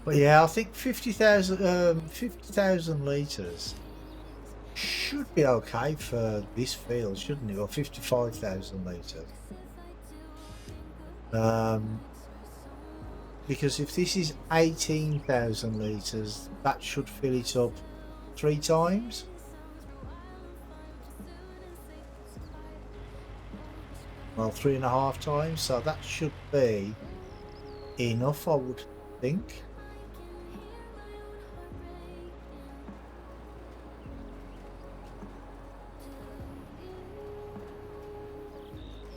But yeah, I think 50,000 litres should be okay for this field, shouldn't it? Or 55,000 litres. Because if this is 18,000 litres, that should fill it up 3 times. Well, 3.5 times, so that should be enough, I would think.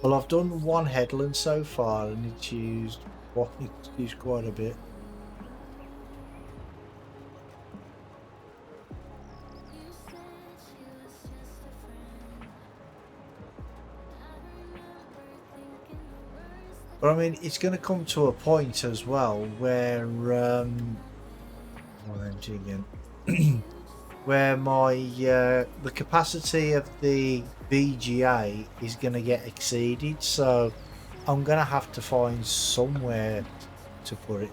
Well, I've done one headland so far, and it's used quite a bit. But I mean, it's going to come to a point as well where again, where my the capacity of the VGA is going to get exceeded, so I'm going to have to find somewhere to put it.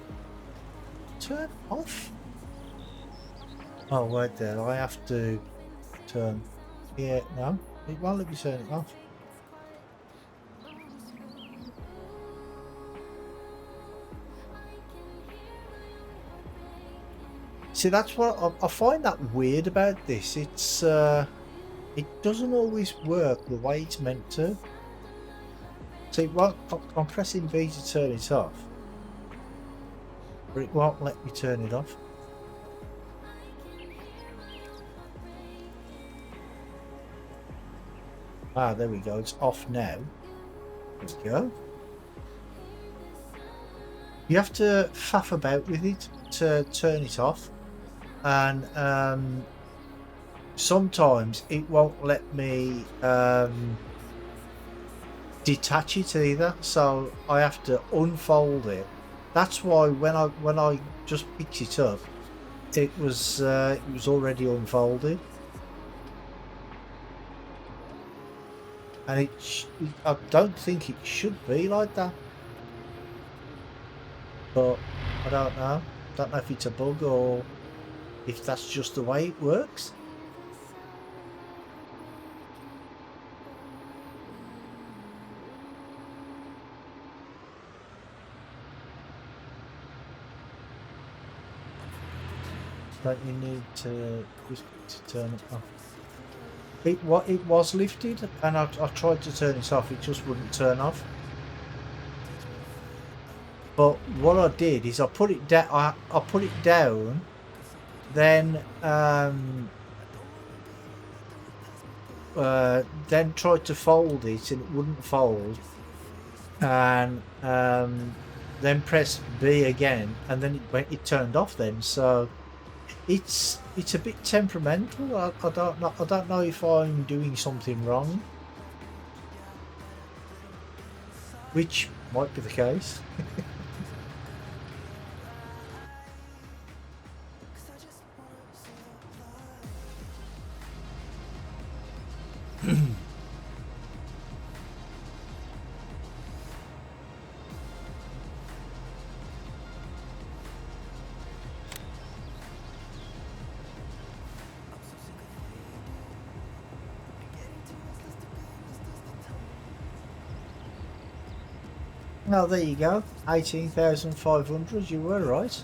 Turn off? Oh, wait there. I have to turn. Yeah, no, it won't let me turn it off. See, that's what I find that weird about this. It's it doesn't always work the way it's meant to. See, well, I'm pressing B to turn it off, but it won't let me turn it off. Ah, there we go. It's off now. There we go. You have to faff about with it to turn it off, and sometimes it won't let me detach it either, so I have to unfold it. That's why when I just picked it up, it was already unfolded, and I don't think it should be like that, but I don't know. Don't know if it's a bug or if that's just the way it works. Don't you need to turn it off? It was lifted, and I tried to turn it off. It just wouldn't turn off. But what I did is I put it down. I put it down, then tried to fold it, and it wouldn't fold, and then pressed B again, and then it turned off. Then so it's a bit temperamental. I don't know if I'm doing something wrong, which might be the case. Well, there you go. 18,500. You were right.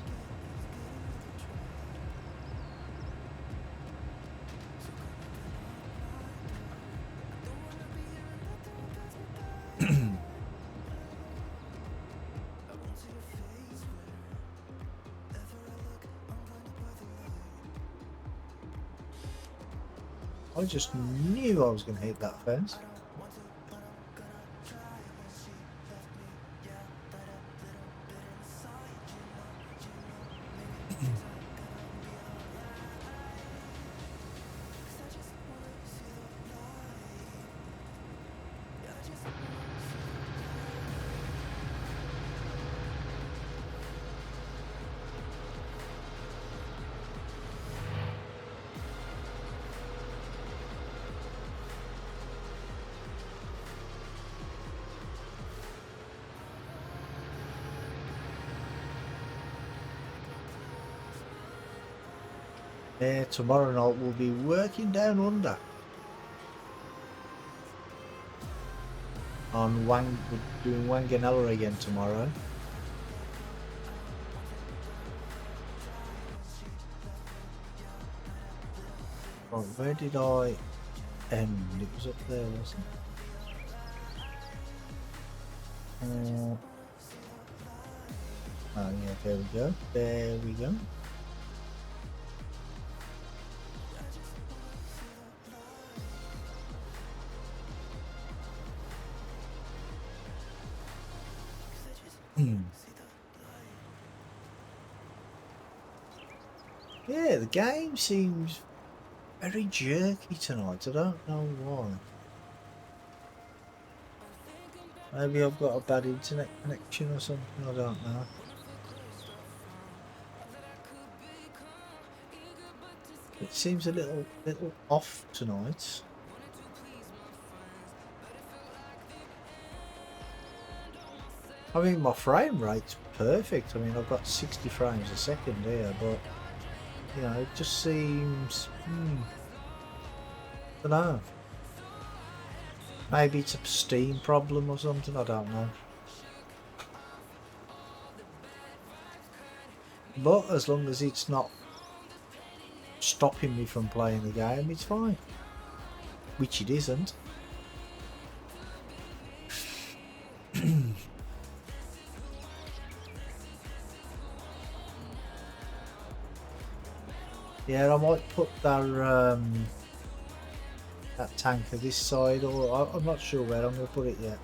I just knew I was going to hit that fence. Yeah, tomorrow night we'll be working down under. On Wang, we're doing Wanganella again tomorrow. Right, where did I end? It was up there, wasn't it? Oh yeah, there we go. There we go. Yeah, the game seems very jerky tonight. I don't know why. Maybe I've got a bad internet connection or something. I don't know. It seems a little off tonight. I mean, my frame rate's perfect. I mean, I've got 60 frames a second here, but you know, it just seems. I don't know. Maybe it's a Steam problem or something. I don't know. But as long as it's not stopping me from playing the game, it's fine. Which it isn't. Yeah, I might put that tanker this side, or I'm not sure where I'm going to put it yet.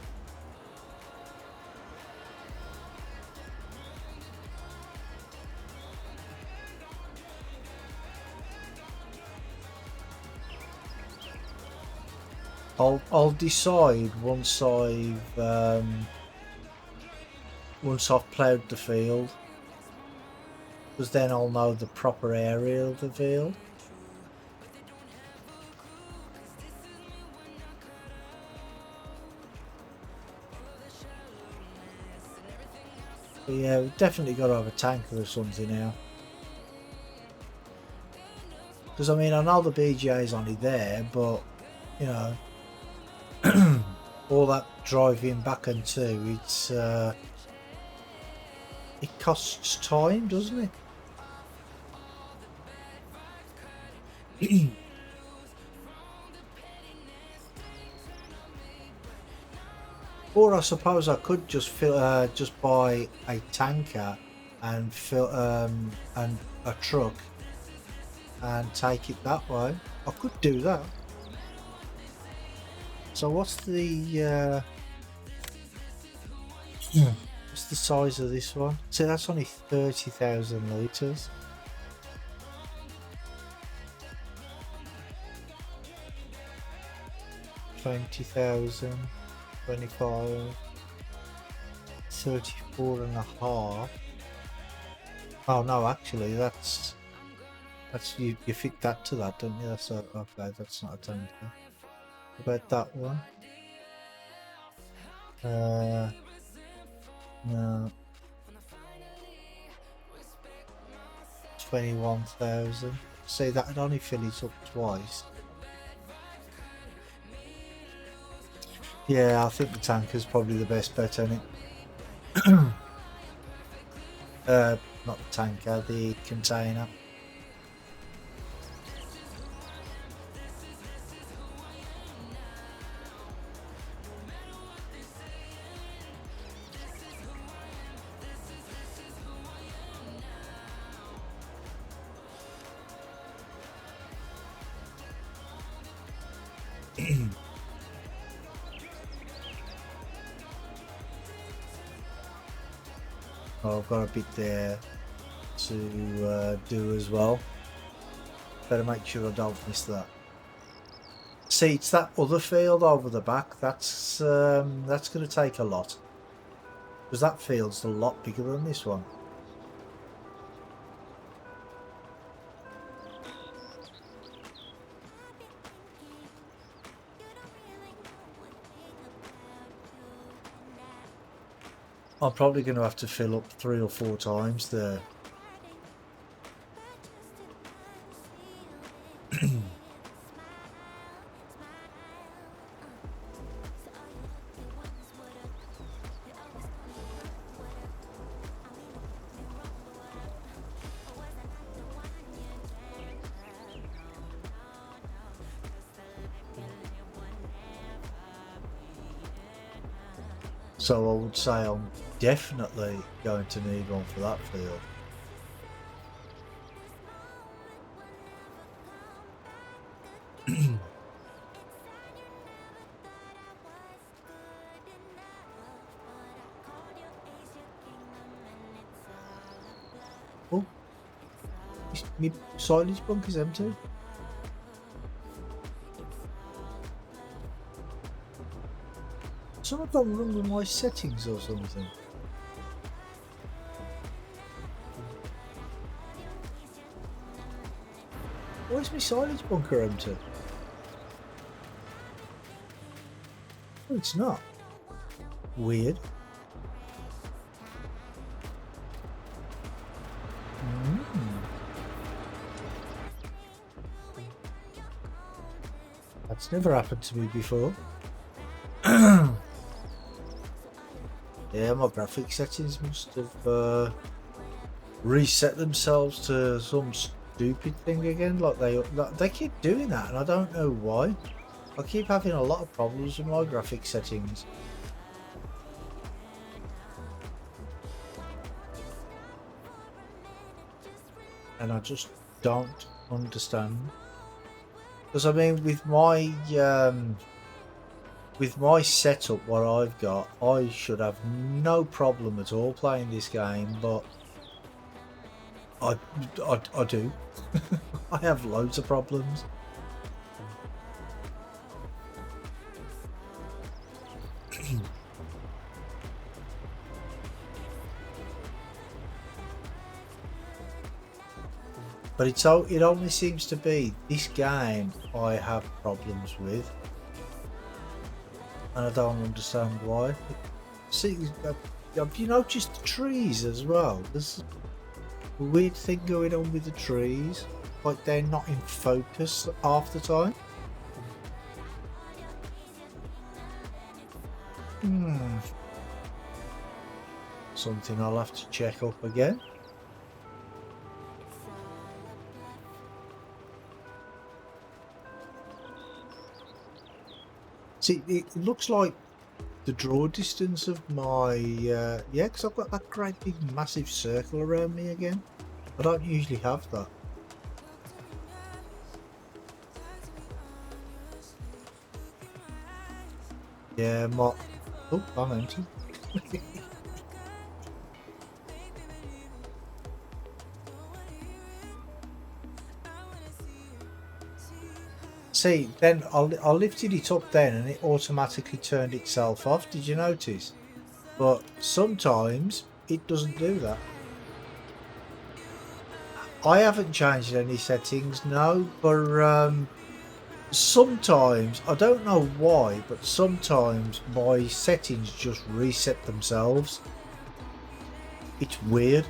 I'll decide once I've ploughed the field, because then I'll know the proper area of the field. But yeah, we've definitely got to have a tanker or something now. Because I mean, I know the BGA is only there, but you know, all that driving back and to, it costs time, doesn't it? Or I suppose I could just just buy a tanker and fill and a truck and take it that way. I could do that. So what's the size of this one? See, that's only 30,000 litres. $20,000, 25, 34 and a half. Oh no, actually that's you fit that to that, don't you? That's okay, that's not a tanker. About that one. No. 21,000. Say that'd only fill it up twice. Yeah, I think the tanker's probably the best bet on it. Not the tanker, the container. Oh, I've got a bit there to do as well. Better make sure I don't miss that. See, it's that other field over the back. That's going to take a lot, because that field's a lot bigger than this one. I'm probably going to have to fill up 3 or 4 times there. So I would say I'm definitely going to need one for that field. Oh, my silage bunk is empty. Something gone wrong with my settings or something. Why is my silage bunker empty? Oh, it's not. Weird. That's never happened to me before. Yeah, my graphic settings must have reset themselves to some stupid thing again. Like they keep doing that, and I don't know why. I keep having a lot of problems with my graphic settings. And I just don't understand. Because I mean, with my setup, what I've got, I should have no problem at all playing this game, but I do. I have loads of problems. But it only seems to be this game I have problems with, and I don't understand why. See, have you noticed the trees as well? There's a weird thing going on with the trees, like they're not in focus half the time. Something I'll have to check up again. See, it looks like the draw distance of my yeah, because I've got that great big massive circle around me again. I don't usually have that. Yeah, oh, I'm empty. See, then I lifted it up then and it automatically turned itself off. Did you notice? But sometimes it doesn't do that. I haven't changed any settings, no, but sometimes, I don't know why, but sometimes my settings just reset themselves. It's weird.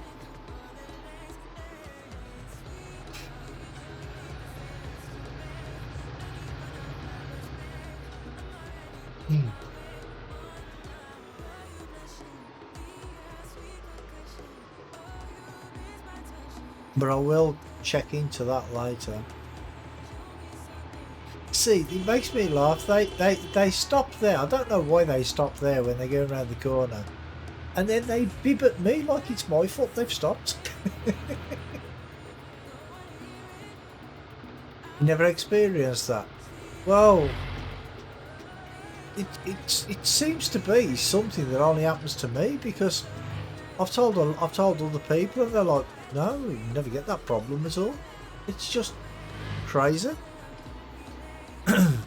But I will check into that later. See, it makes me laugh. They stop there. I don't know why they stop there when they go around the corner. And then they bib at me like it's my fault they've stopped. Never experienced that. Well, it seems to be something that only happens to me, because I've told other people and they're like, no, you never get that problem at all. It's just crazy. And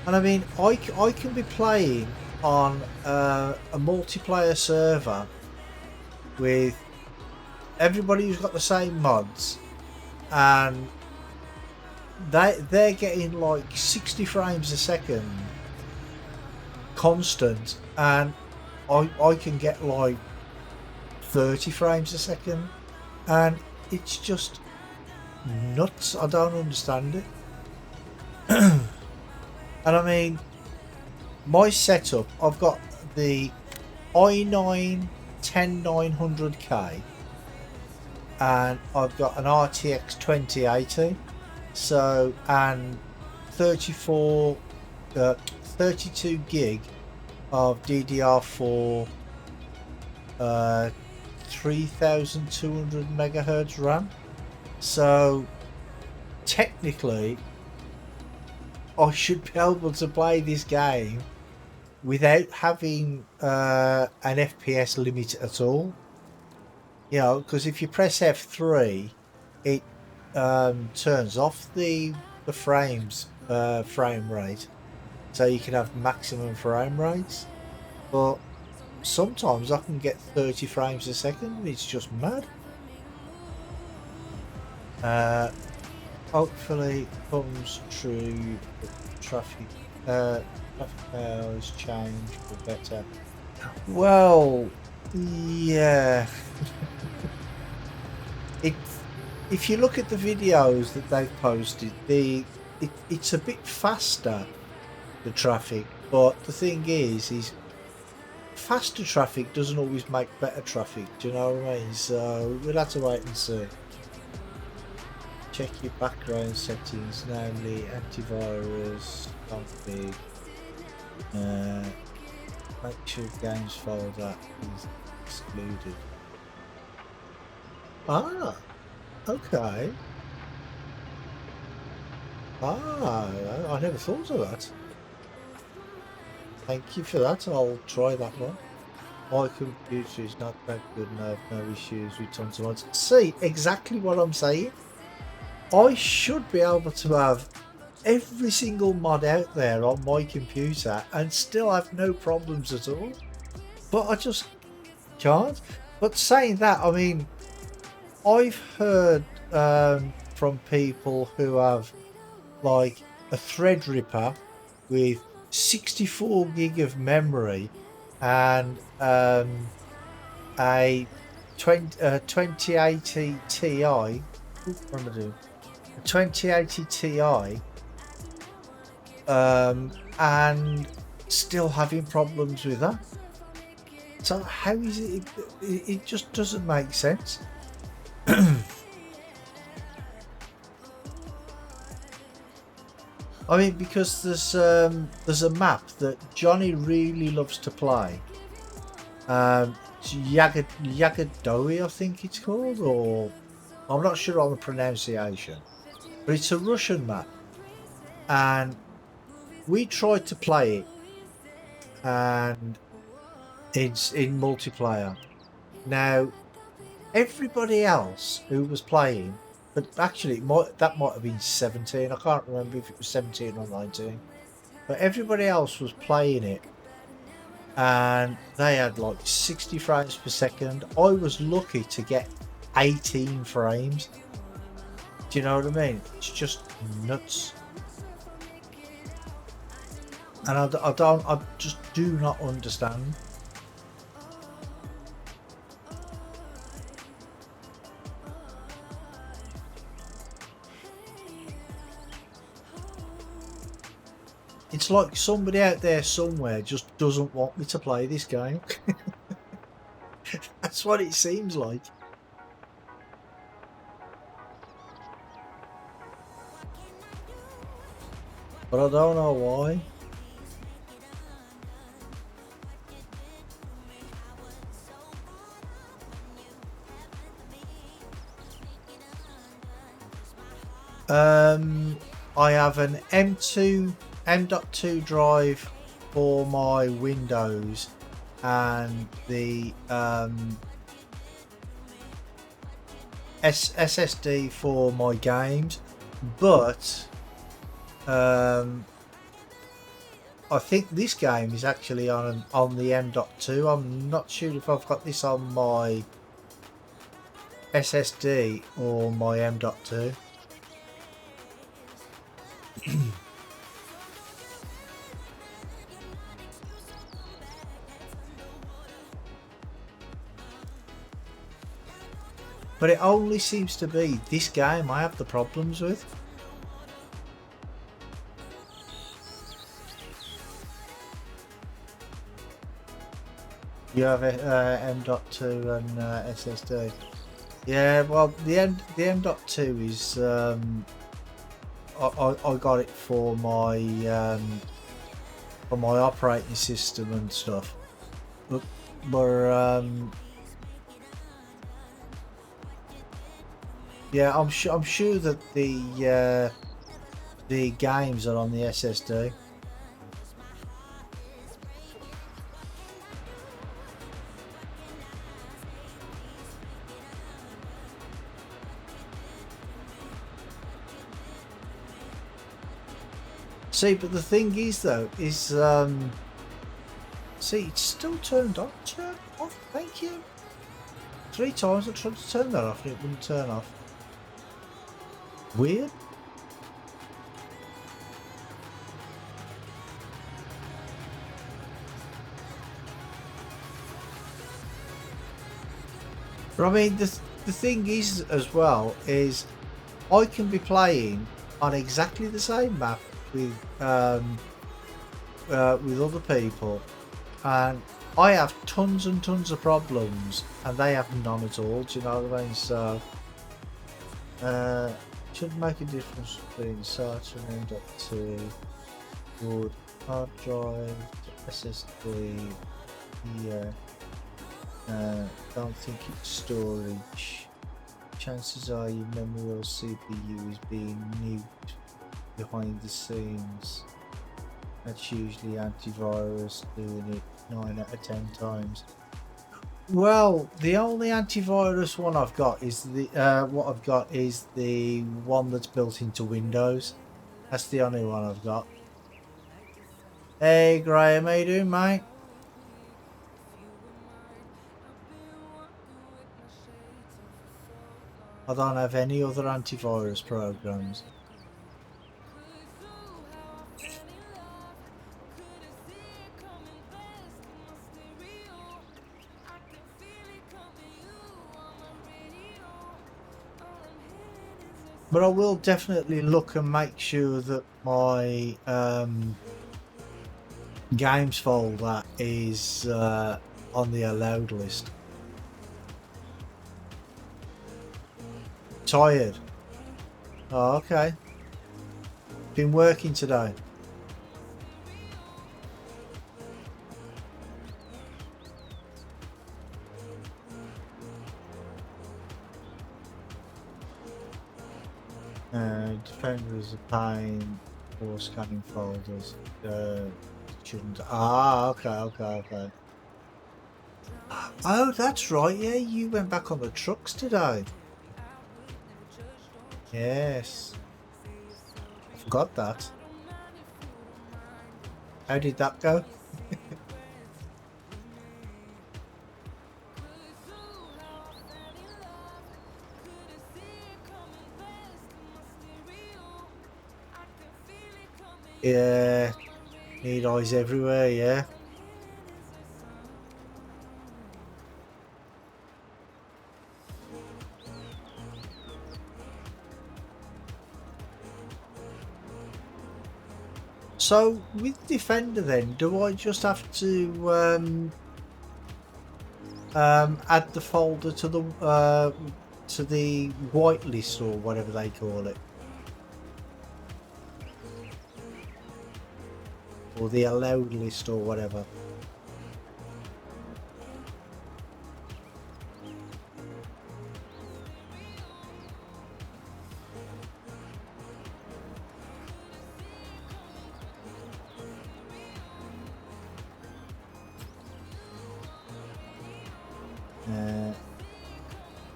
I mean, I can be playing on a multiplayer server with everybody who's got the same mods, and they're getting like 60 frames a second constant, and I can get like 30 frames a second, and it's just nuts. I don't understand it. And I mean, my setup, I've got the i9 10900K and I've got an RTX 2080, so, and 32 gig of DDR4 3200 megahertz RAM. So technically I should be able to play this game without having an FPS limit at all. You know, because if you press F3, it turns off the frame rate, so you can have maximum frame rates. But sometimes I can get 30 frames a second. It's just mad. Hopefully comes true. Traffic hours change for better. Well, yeah. If you look at the videos that they've posted, it's a bit faster, the traffic. But the thing is faster traffic doesn't always make better traffic. Do you know what I mean? So we'll have to wait and see. Check your background settings, namely antivirus, config. Make sure games folder is excluded. Ah, okay. Ah, I never thought of that. Thank you for that. I'll try that one. My computer is not that good and I have no issues with tons of mods. See, exactly what I'm saying. I should be able to have every single mod out there on my computer and still have no problems at all. But I just can't. But saying that, I mean, I've heard from people who have like a Threadripper with 64 gig of memory and a 2080 Ti. What am I doing? A 2080 Ti, and still having problems with that. So how is it? It just doesn't make sense. I mean, because there's a map that Johnny really loves to play. It's Yagodoi, I think it's called, or I'm not sure on the pronunciation, but it's a Russian map, and we tried to play it, and it's in multiplayer. Now, everybody else who was playing, but actually that might have been 17. I can't remember if it was 17 or 19. But everybody else was playing it, and they had like 60 frames per second. I was lucky to get 18 frames. Do you know what I mean? It's just nuts. And I just do not understand. It's like somebody out there somewhere just doesn't want me to play this game. That's what it seems like. But I don't know why. I have an M.2 drive for my Windows and the SSD for my games, but I think this game is actually on the M.2. I'm not sure if I've got this on my SSD or my M.2. But it only seems to be this game I have the problems with. You have M.2 and SSD. Yeah, well, the M.2 is I got it for my for my operating system and stuff. But yeah, I'm sure that the games are on the SSD. See, but the thing is though, is see, it's still turned on. Turn off, thank you. 3 times I tried to turn that off and it wouldn't turn off. Weird. But I mean, the thing is as well is I can be playing on exactly the same map with other people, and I have tons and tons of problems, and they have none at all. Do you know what I mean? So, should make a difference between starting M.2 would hard drive to SSD. Yeah. Don't think it's storage. Chances are your memory or CPU is being nuked behind the scenes. That's usually antivirus doing it 9 out of 10 times. Well, the only antivirus one I've got is the one that's built into Windows. That's the only one I've got. Hey Graham, how you doing, mate? I don't have any other antivirus programs. But I will definitely look and make sure that my games folder is on the allowed list. Tired? Oh, okay. Been working today. Defenders are pain or scanning folders. Shouldn't. Ah, okay. Oh, that's right. Yeah, you went back on the trucks today. Yes. I forgot that. How did that go? Yeah. Need eyes everywhere, yeah. So with Defender then, do I just have to add the folder to the whitelist or whatever they call it, or the allowed list or whatever?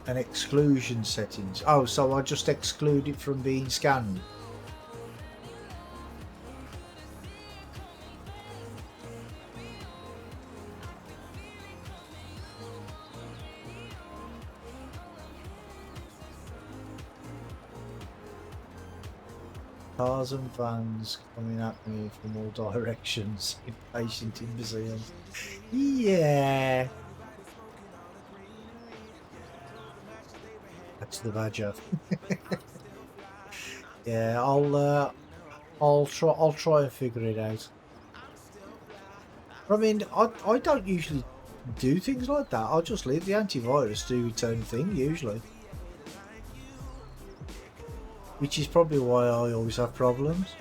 And exclusion settings. Oh, so I just exclude it from being scanned. Cars and vans coming at me from all directions. Impatient in museums. Yeah. That's the badger. Yeah, I'll try and figure it out. I mean, I don't usually do things like that. I'll just leave the antivirus do its own thing usually, which is probably why I always have problems.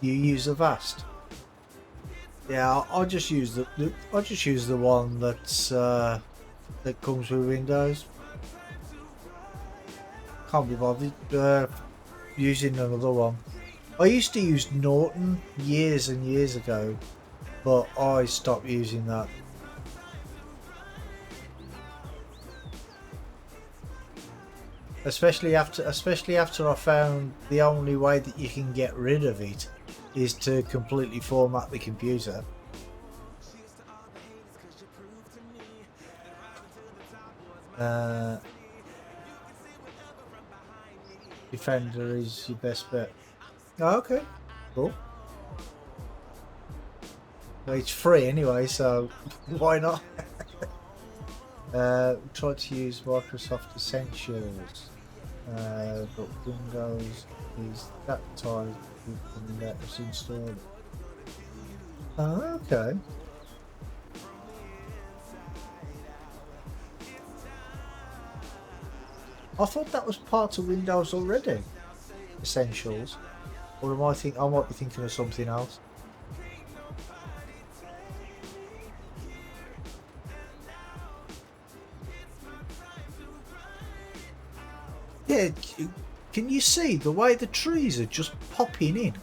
You use a Vast. Yeah, I'll just use I'll just use the one that's that comes with Windows. Can't be bothered using another one. I used to use Norton years and years ago, but I stopped using that. Especially after I found the only way that you can get rid of it is to completely format the computer. Defender is your best bet. Oh, okay, cool. Well, it's free anyway, so why not? Try to use Microsoft Essentials, but Windows is that type and let us install it. Oh, okay. I thought that was part of Windows already. Essentials, or I might be thinking of something else. Yeah, can you see the way the trees are just popping in?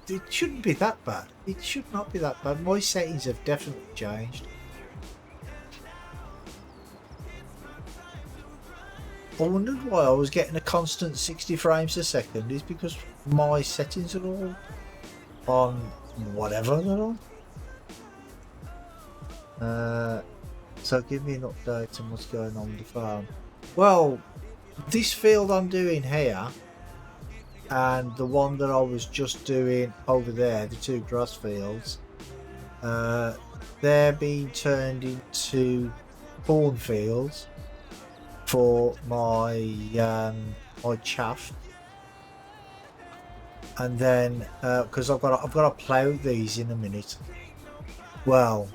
It shouldn't be that bad. It should not be that bad. My settings have definitely changed. I wondered why I was getting a constant 60 frames a second. Is because my settings are all on whatever they're on. So give me an update on what's going on with the farm. Well, this field I'm doing here and the one that I was just doing over there, the two grass fields, they're being turned into cornfields for my my chaff, and then because I've got to plough these in a minute. Well,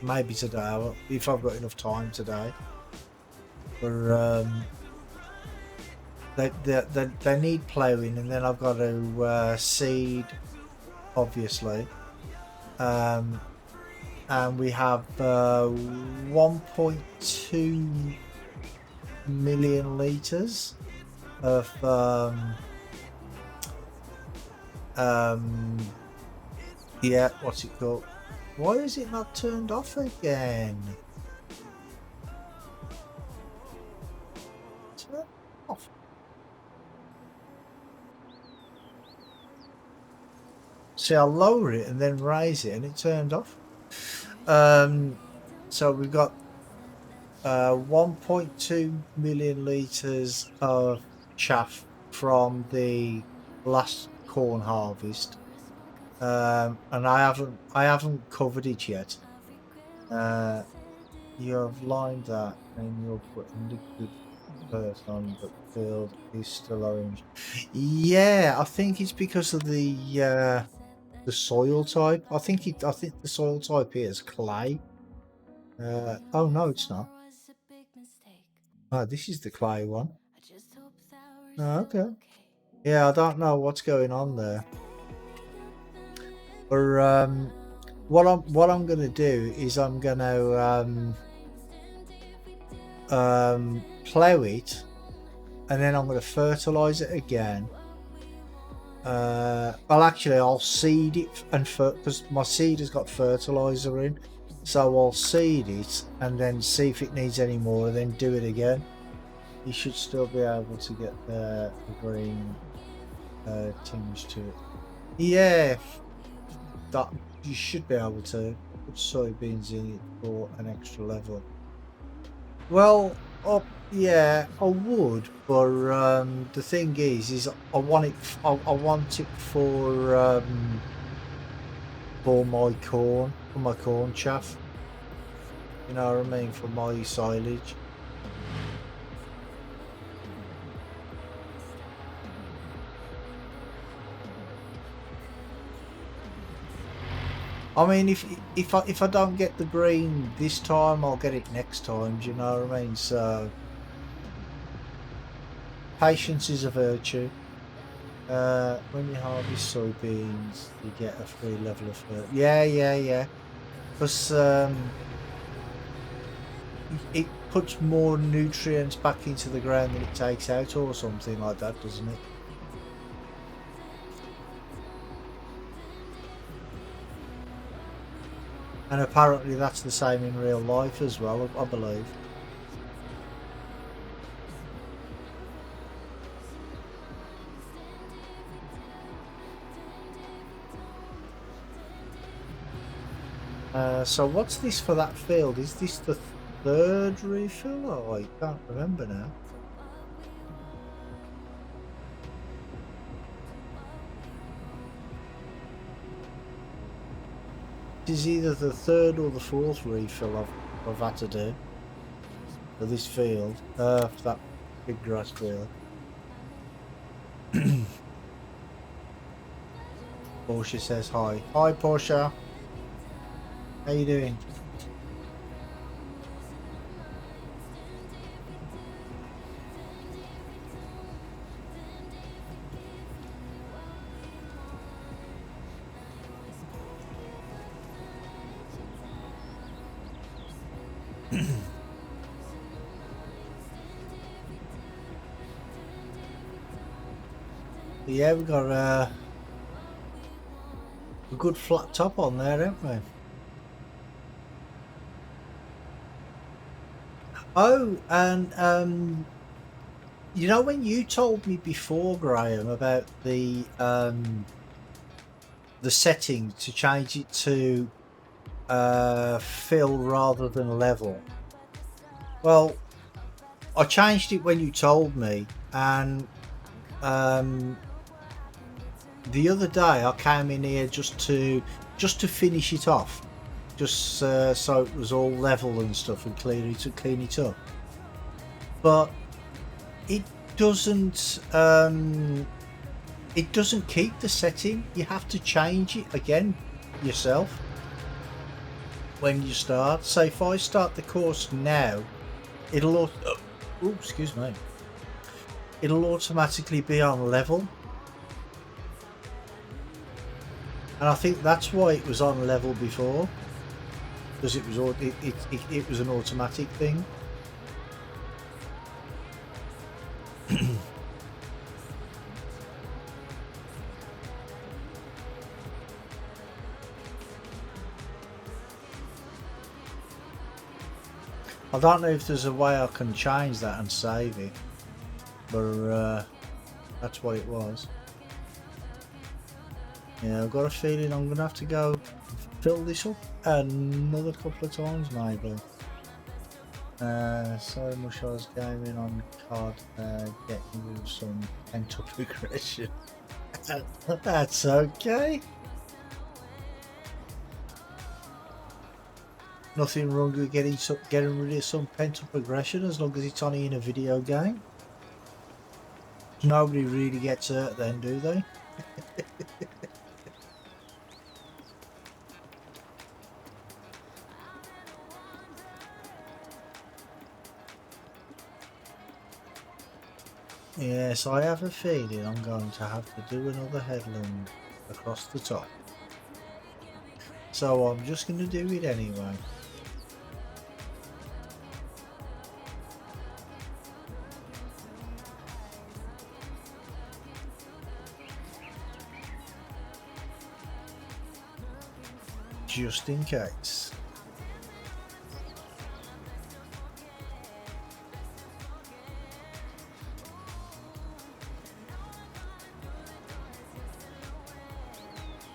maybe today if I've got enough time today. But they need ploughing, and then I've got to seed, obviously. And we have 1.2 million litres of yeah, what's it called? Why is it not turned off again? Turn off. See, I'll lower it and then raise it and it turned off. So we've got 1.2 million litres of chaff from the last corn harvest, and I haven't covered it yet. You have lined that and you're putting liquid first on, but the field is still orange. Yeah, I think it's because of the soil type. I think the soil type here is clay. Oh no, it's not. Oh, this is the clay one. Oh, okay. Yeah, I don't know what's going on there. But what I'm gonna do is I'm gonna plough it, and then I'm gonna fertilize it again. Well, actually, I'll seed it and because my seed has got fertilizer in, so I'll seed it and then see if it needs any more, and then do it again. You should still be able to get the green tinge to it. Yeah, that you should be able to put soybeans in it for an extra level. Well, yeah, I would, but the thing is I want it for my corn chaff. You know what I mean, for my silage. I mean, if I don't get the green this time, I'll get it next time. Do you know what I mean? So patience is a virtue. When you harvest soybeans, you get a free level of yeah. Because it puts more nutrients back into the ground than it takes out, or something like that, doesn't it? And apparently that's the same in real life as well, I believe. So what's this for that field? Is this the third refill? Oh, I can't remember now. It is either the third or the fourth refill I've had to do for this field, for that big grass field. Portia says hi. Hi, Portia. How you doing? Yeah, we've got a good flat top on there, haven't we? Oh, and you know when you told me before, Graham, about the setting to change it to fill rather than level. Well, I changed it when you told me, and the other day I came in here just to finish it off, just so it was all level and stuff, and clean it up. But it doesn't keep the setting. You have to change it again yourself when you start. So if I start the course now, it'll excuse me, it'll automatically be on level, and I think that's why it was on level before, because it was an automatic thing. I don't know if there's a way I can change that and save it, but that's what it was. Yeah, I've got a feeling I'm going to have to go fill this up another couple of times maybe. Sorry Mushar's gaming on card, getting you some pent-up aggression. That's okay. Nothing wrong with getting rid of some pent-up aggression as long as it's only in a video game. Nobody really gets hurt then, do they? Yes, I have a feeling I'm going to have to do another headland across the top. So I'm just going to do it anyway. Just in case.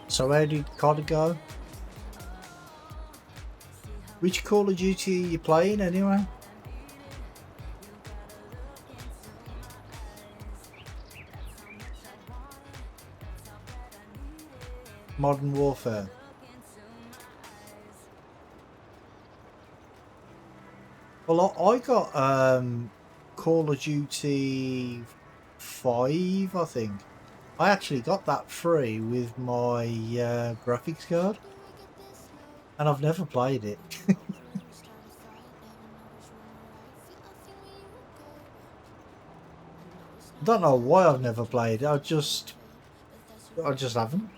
So how did COD go? Which Call of Duty are you playing anyway? Modern Warfare. Well, I got Call of Duty 5, I think. I actually got that free with my graphics card, and I've never played it. I don't know why I've never played it. I just I just haven't.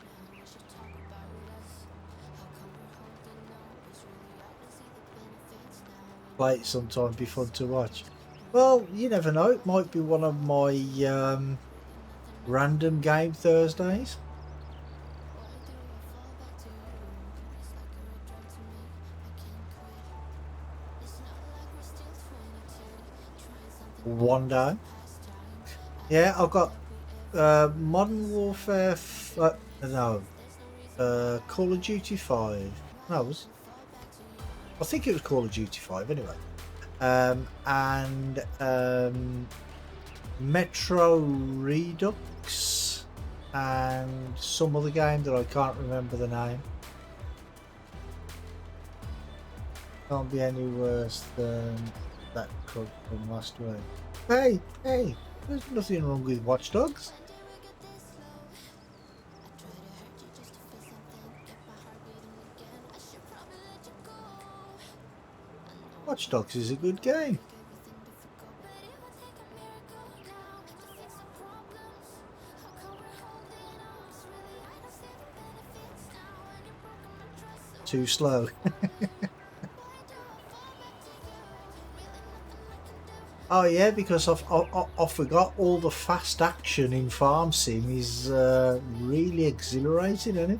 Play it sometime, be fun to watch. Well, you never know. It might be one of my random game Thursdays. One day. Yeah, I've got Modern Warfare. No, Call of Duty 5. No, I think it was Call of Duty 5 anyway. And Metro Redux and some other game that I can't remember the name. Can't be any worse than that club from last week. Hey, there's nothing wrong with Watch Dogs. Watch Dogs is a good game. Too slow. Oh yeah, because I forgot all the fast action in Farm Sim is really exhilarating, isn't it?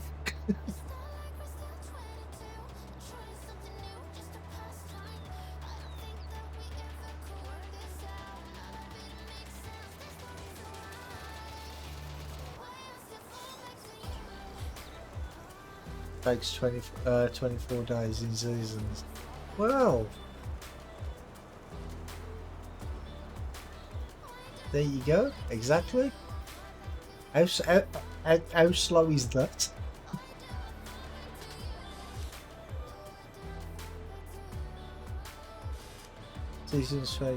Takes 24 days in seasons. Well, there you go. Exactly. How slow is that? Season 22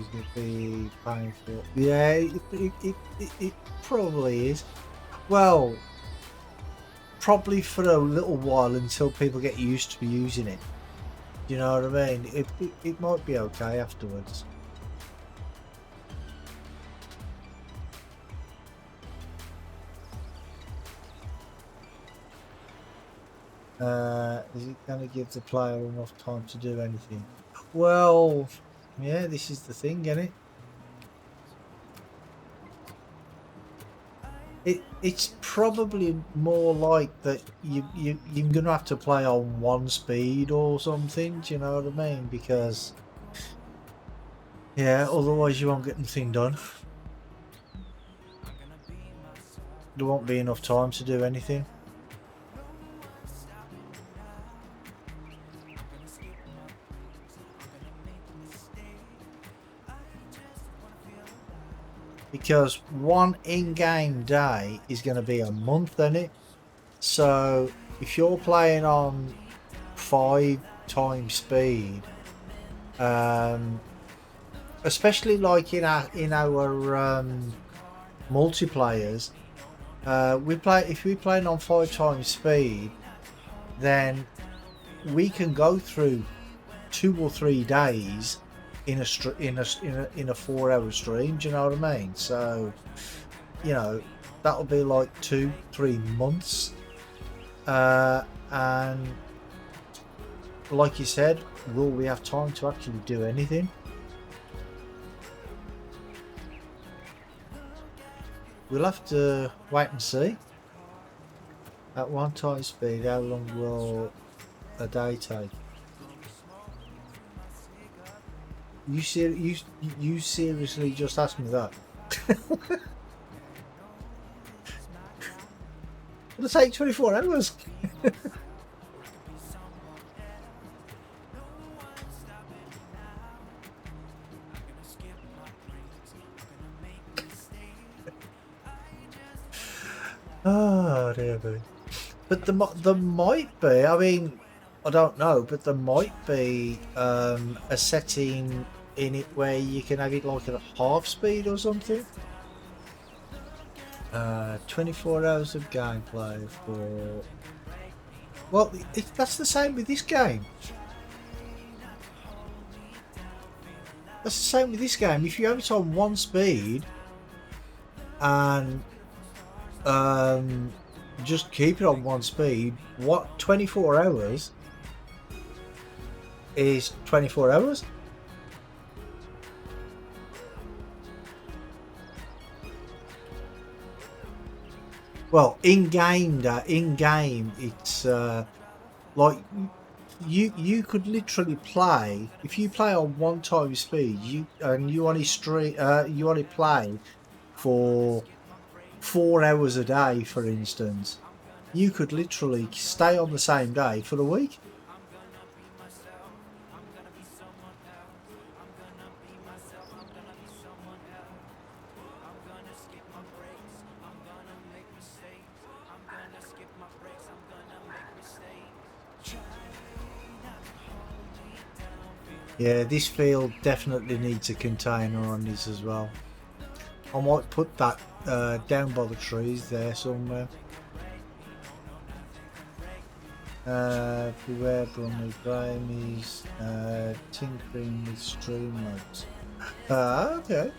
is going to be painful. Yeah, it probably is. Well, probably for a little while until people get used to using it. You know what I mean? It might be okay afterwards. Is it going to give the player enough time to do anything? Well, yeah, this is the thing, isn't it? It's probably more like that you're gonna have to play on one speed or something. Do you know what I mean? Because yeah, otherwise you won't get anything done. There won't be enough time to do anything. Because one in-game day is going to be a month, isn't it? So if you're playing on 5 times speed, especially like in our multiplayers, if we're playing on 5 times speed, then we can go through 2 or 3 days in a 4-hour stream. Do you know what I mean? So you know that'll be like 2-3 months, and like you said, will we have time to actually do anything? We'll have to wait and see. At 1 time speed, how long will a day take? You seriously just asked me that? It'll take 24 hours. Oh dear me. But there might be, I mean, I don't know, but there might be a setting in it where you can have it like at half speed or something. 24 hours of gameplay for... Well, that's the same with this game. That's the same with this game. If you have it on 1 speed and just keep it on one speed. What 24 hours is 24 hours? Well, in game, it's like you could literally play if you play on one time speed. You only you only play for 4 hours a day, for instance. You could literally stay on the same day for a week. Yeah, this field definitely needs a container on this as well. I might put that down by the trees there somewhere. Beware Bromley Gramies, tinkering with streamlabs. Okay.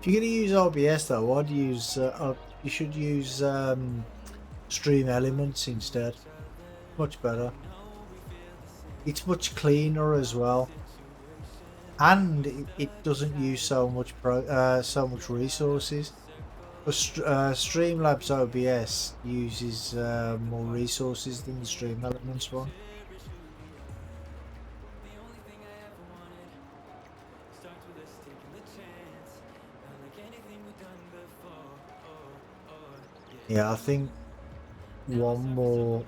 If you're going to use OBS though, I'd use you should use Stream Elements instead. Much better. It's much cleaner as well, and it doesn't use so much resources. But Streamlabs OBS uses more resources than the Stream Elements one. Yeah, I think one more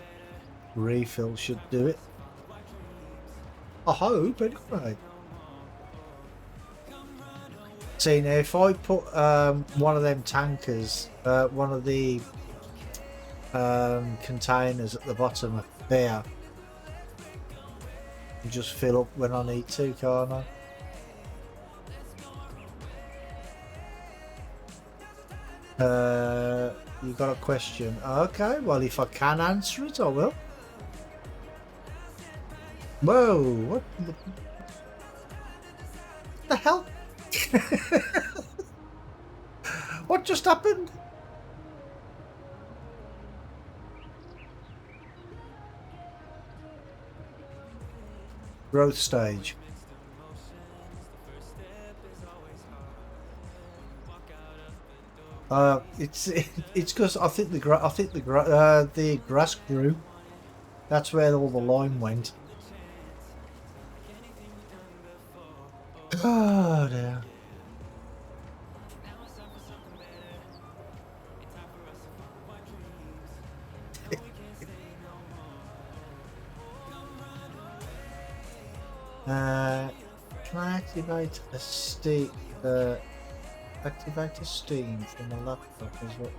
refill should do it. I hope, anyway. See, now if I put one of them tankers, one of the containers at the bottom of there, and just fill up when I need to, can't I? You got a question? Okay, well, if I can answer it, I will. Whoa, what the hell? What just happened? Growth stage. It's because I think the grass grew. That's where all the lime went. Oh dear. Can I activate a activate a Steam from the laptop as well?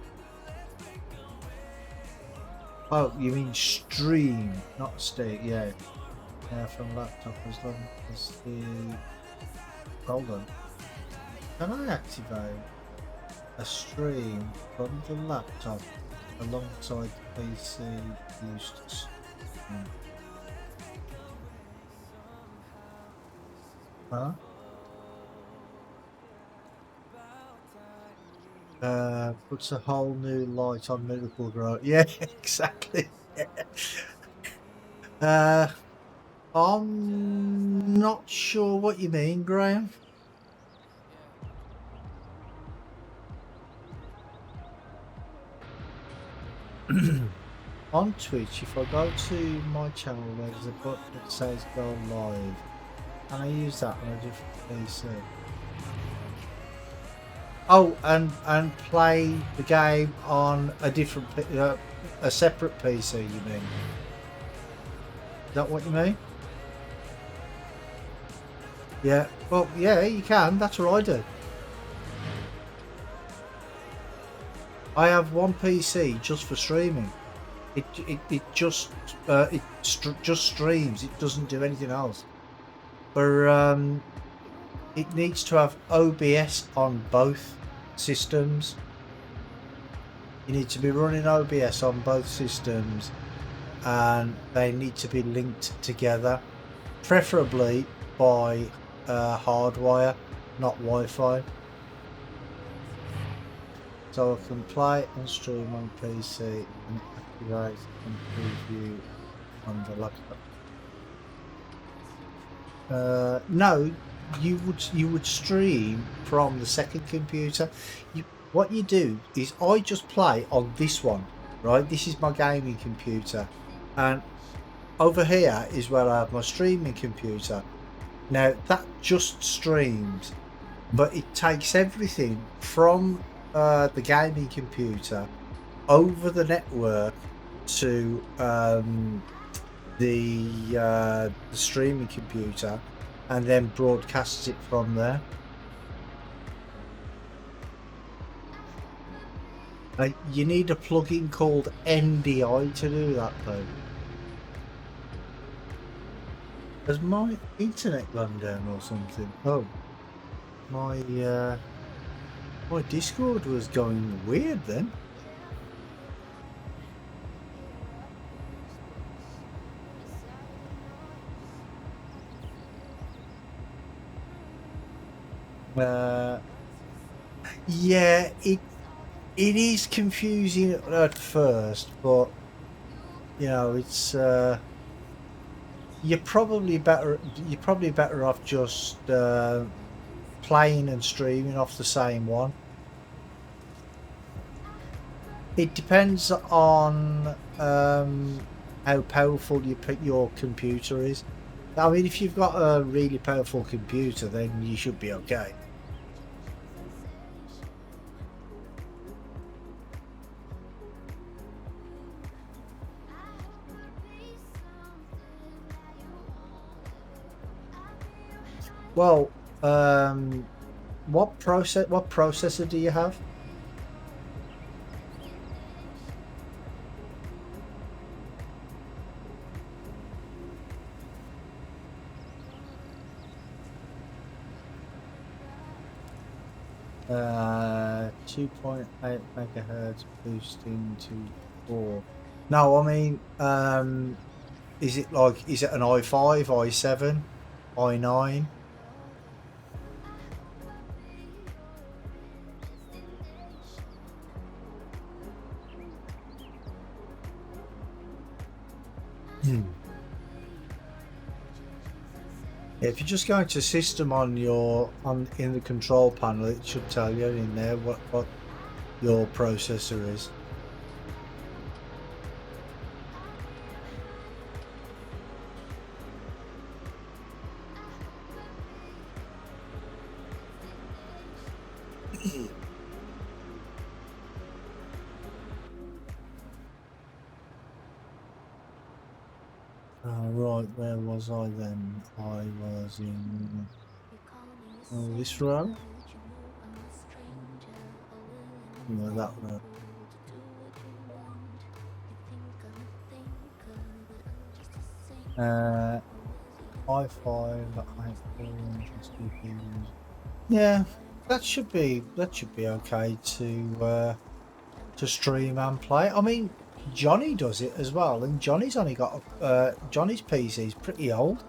Oh, you mean stream, not Steam? Yeah, from laptop as long as the. Hold on. Can I activate a stream from the laptop alongside the PC used to stream? Huh? Puts a whole new light on Miracle Grow. Yeah, exactly. I'm not sure what you mean, Graham. On Twitch, if I go to my channel, there's a button that says go live. Can I use that on a different PC? Oh, and play the game on a different, a separate PC. You mean? Is that what you mean? Yeah. Well, yeah, you can. That's what I do. I have one PC just for streaming. It just just streams. It doesn't do anything else. For it needs to have OBS on both systems. You need to be running OBS on both systems, and they need to be linked together, preferably by hardwire, not Wi-Fi. So I can play and stream on PC and activate and preview on the laptop. No, you would stream from the second computer. What you do is I just play on this one, right? This is my gaming computer, and over here is where I have my streaming computer. Now that just streams, but it takes everything from the gaming computer over the network to the streaming computer, and then broadcasts it from there. You need a plugin called NDI to do that though. Has my internet gone down or something? Oh, my Discord was going weird then. Yeah, it is confusing at first, but you know, it's you're probably better off just playing and streaming off the same one. It depends on how powerful your computer is. I mean, if you've got a really powerful computer, then you should be okay. Well, what processor do you have? Uh, 2.8 megahertz boosting to 4. No, I mean, is it an i5, i7, i9? If you're just going to system in the control panel, it should tell you in there what your processor is. Right, where was I then? I was in this row. No, that row. i5, yeah, that should be okay to stream and play. I mean, Johnny does it as well, and Johnny's only got Johnny's PC is pretty old.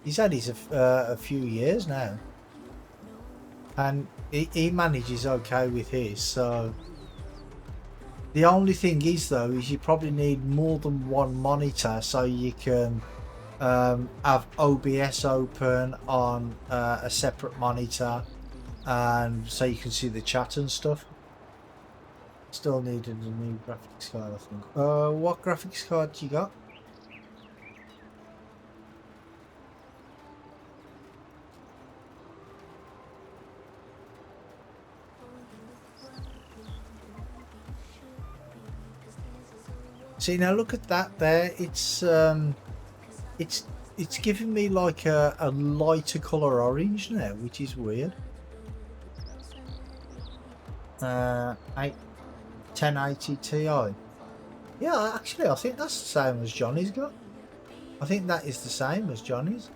He's had his a few years now, and he manages okay with his. So the only thing is though is you probably need more than one monitor so you can have OBS open on a separate monitor, and so you can see the chat and stuff. Still needed a new graphics card, I think. What graphics card you got? See, now look at that there. It's giving me like a lighter color orange now, which is weird. 1080 Ti. Yeah, actually, I think that's the same as Johnny's got. I think that is the same as Johnny's.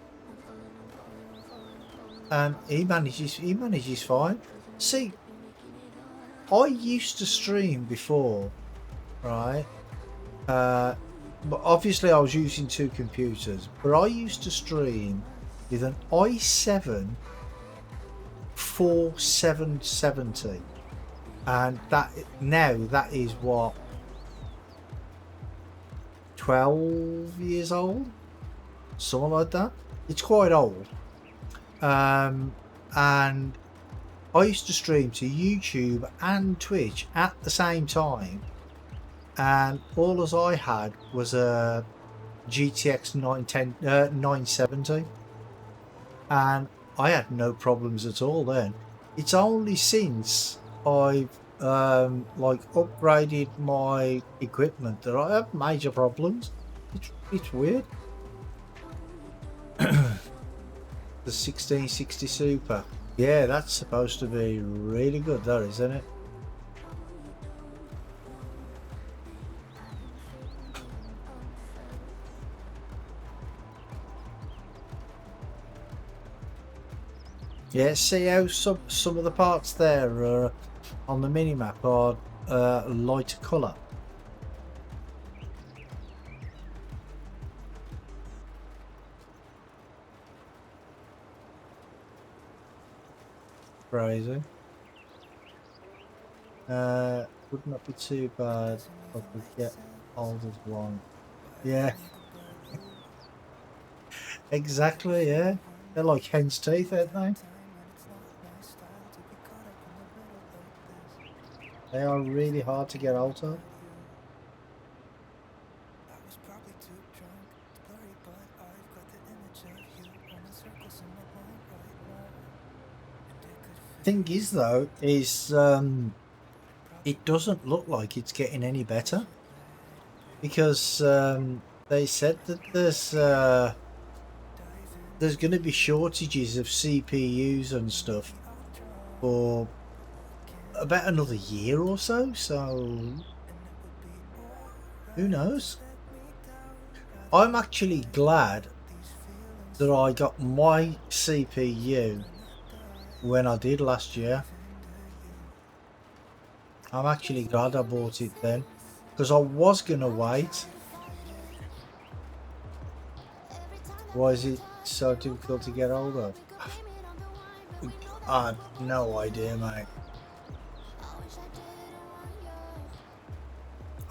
and he manages fine. See, I used to stream before, right? But obviously I was using two computers, but I used to stream with an i7 4770, and that is what, 12 years old, something like that. It's quite old. And I used to stream to YouTube and Twitch at the same time, and all as I had was a GTX 970, and I had no problems at all then. It's only since I've like upgraded my equipment that I have major problems. It's weird. The 1660 Super. Yeah, that's supposed to be really good though, isn't it? Yeah, see how some of the parts there are, on the minimap, are lighter colour. Crazy. Would not be too bad if I could get hold of one. Yeah, exactly, yeah. They're like hen's teeth, aren't they? They are really hard to get hold of. Thing is though, is it doesn't look like it's getting any better, because they said that there's going to be shortages of CPUs and stuff for about another year or so, so who knows. I'm actually glad that I got my CPU when I did last year. I'm actually glad I bought it then, because I was gonna wait. Why is it so difficult to get hold of? I have no idea, mate.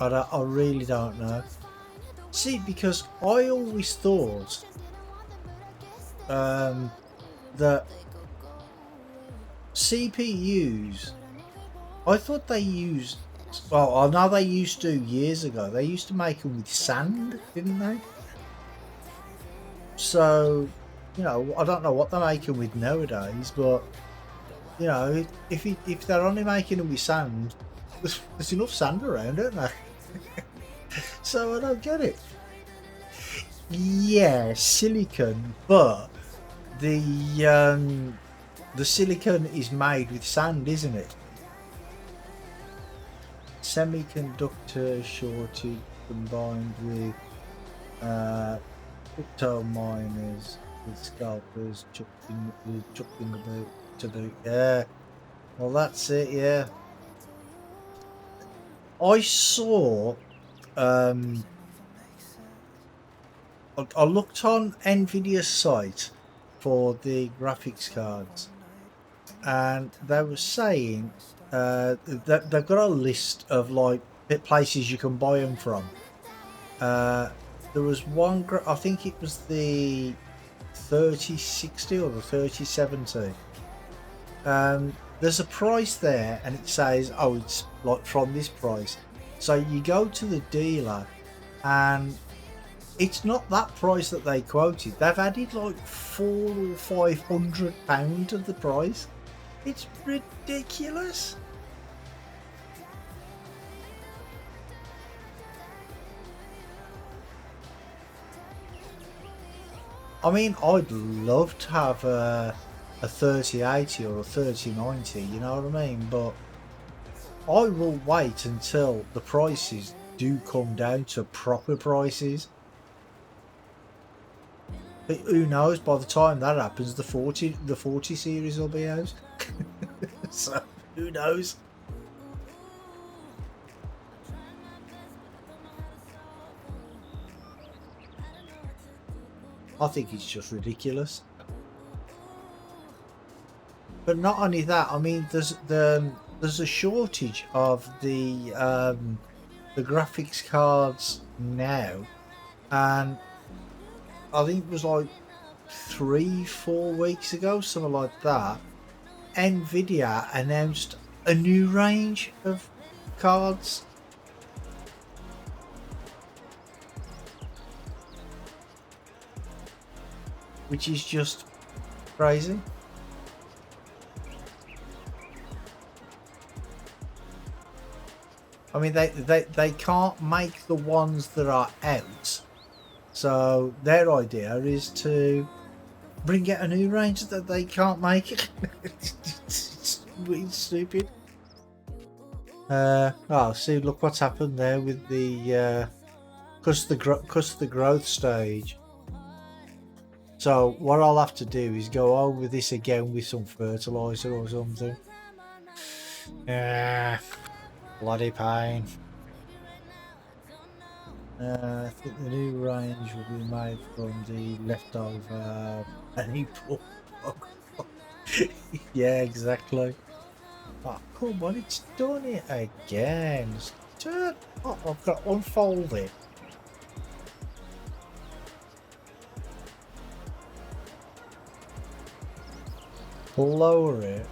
I really don't know. See, because I always thought that CPUs, I thought they used, well, I know they used to years ago, they used to make them with sand, didn't they? So, you know, I don't know what they're making with nowadays, but, you know, if they're only making them with sand, there's enough sand around, isn't there? So I don't get it. Yeah, silicon, but the silicon is made with sand, isn't it? Semiconductor shortage combined with crypto miners with scalpers chucking about to boot. Yeah, well that's it. Yeah, I saw. I looked on Nvidia's site for the graphics cards, and they were saying that they've got a list of like places you can buy them from. There was one, I think it was the 3060 or the 3070. There's a price there, and it says, oh, it's like from this price. So you go to the dealer, and it's not that price that they quoted. They've added like £400 or £500 to the price. It's ridiculous. I mean, I'd love to have a 3080 or a 3090, you know what I mean? But I will wait until the prices do come down to proper prices. But who knows? By the time that happens, the 40 series will be out. So who knows? I think it's just ridiculous. But not only that, I mean, there's a shortage of the graphics cards now, and I think it was like 3-4 weeks ago, something like that. Nvidia announced a new range of cards. Which is just crazy. I mean, they can't make the ones that are out, so their idea is to bring out a new range that they can't make it. It's really stupid. Oh, see, look what's happened there with the because the growth stage. So what I'll have to do is go over this again with some fertilizer or something. Bloody pain. I think the new range will be made from the leftover penny pork. Yeah, exactly. Oh, come on, it's done it again. Turn. Oh, I've got to unfold it. Lower it.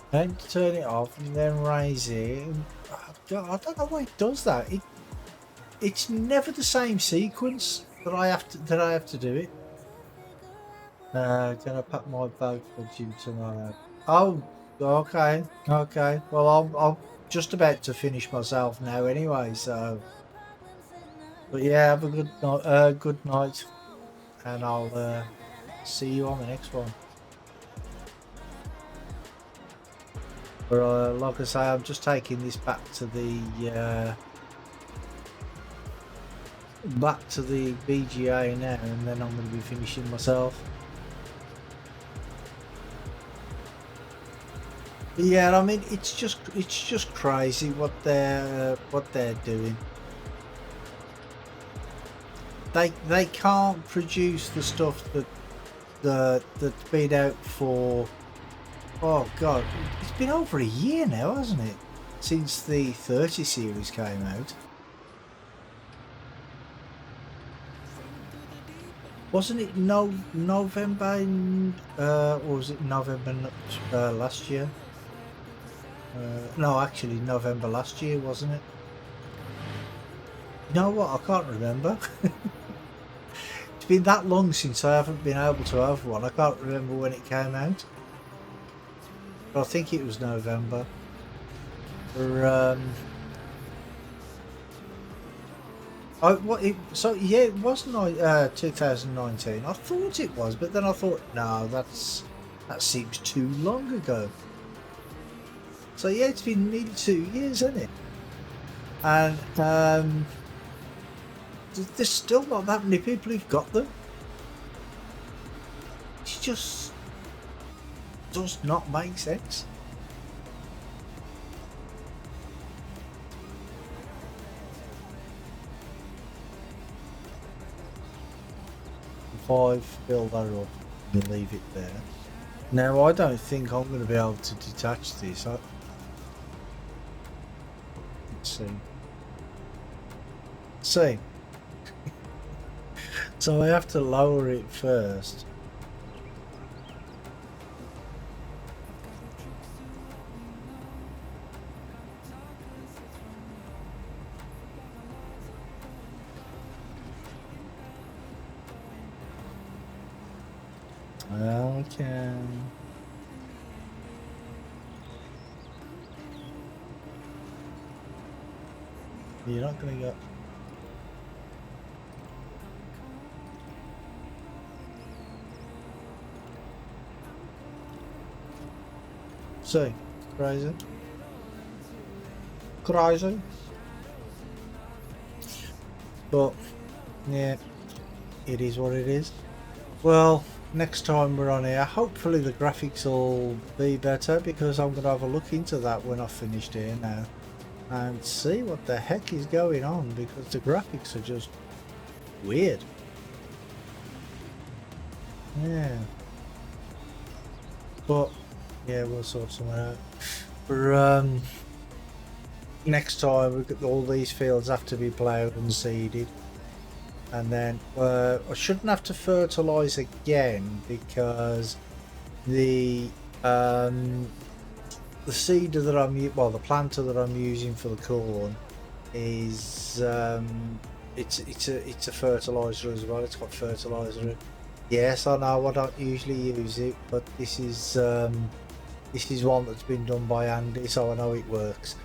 Then turn it off and then raise it. Oh, God, I don't know why it does that. It's never the same sequence that I have to do it. Gonna pack my bag for you tomorrow. Oh, okay. Well, I'm just about to finish myself now anyway. So, but yeah, have a good night. Good night, and I'll see you on the next one. But like I say, I'm just taking this back to the BGA now, and then I'm going to be finishing myself. But yeah, I mean, it's just crazy what they're doing. They can't produce the stuff that's been out for, oh god, it's been over a year now, hasn't it, since the 30 series came out. Wasn't it November, or was it November last year? No, actually November last year, wasn't it? You know what? I can't remember. It's been that long since I haven't been able to have one. I can't remember when it came out. But I think it was November. Or, so yeah, it wasn't 2019. I thought it was, but then I thought, no, that seems too long ago. So yeah, it's been nearly 2 years, hasn't it? And there's still not that many people who've got them. It just does not make sense. If I fill that up and leave it there. Now I don't think I'm going to be able to detach this. Let's see. So I have to lower it first. Okay. You're not going to go. So, crazy. But, yeah, it is what it is. Well, next time we're on here, hopefully the graphics will be better, because I'm going to have a look into that when I've finished here now and see what the heck is going on, because the graphics are just weird. Yeah. But yeah, we'll sort something out. But next time we've got all these fields have to be ploughed and seeded. And then I shouldn't have to fertilise again, because the seeder that the planter that I'm using for the corn is it's a fertiliser as well. It's got fertiliser in it. Yes, I know I don't usually use it, but this is one that's been done by Andy, so I know it works.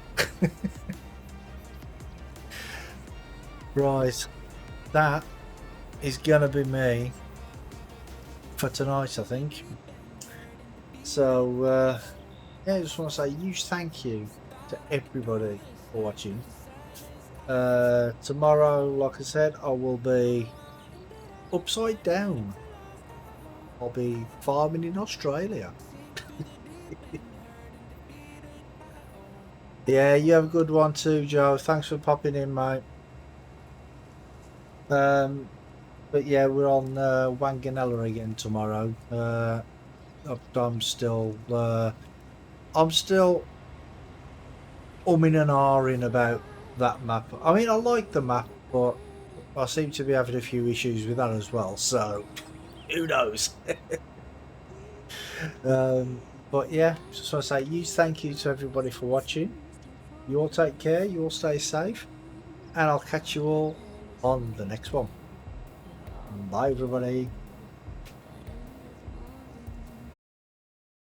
Right, that is gonna be me for tonight, I think. So yeah, I just want to say a huge thank you to everybody for watching. Tomorrow, like I said, I will be upside down. I'll be farming in Australia. Yeah, you have a good one too, Joe. Thanks for popping in, mate. But yeah, we're on Wanganella again tomorrow. I'm still umming and ahhing about that map. I mean, I like the map, but I seem to be having a few issues with that as well. So who knows? But yeah, just want to say huge thank you to everybody for watching. You all take care. You all stay safe, and I'll catch you all on the next one. Bye, everybody.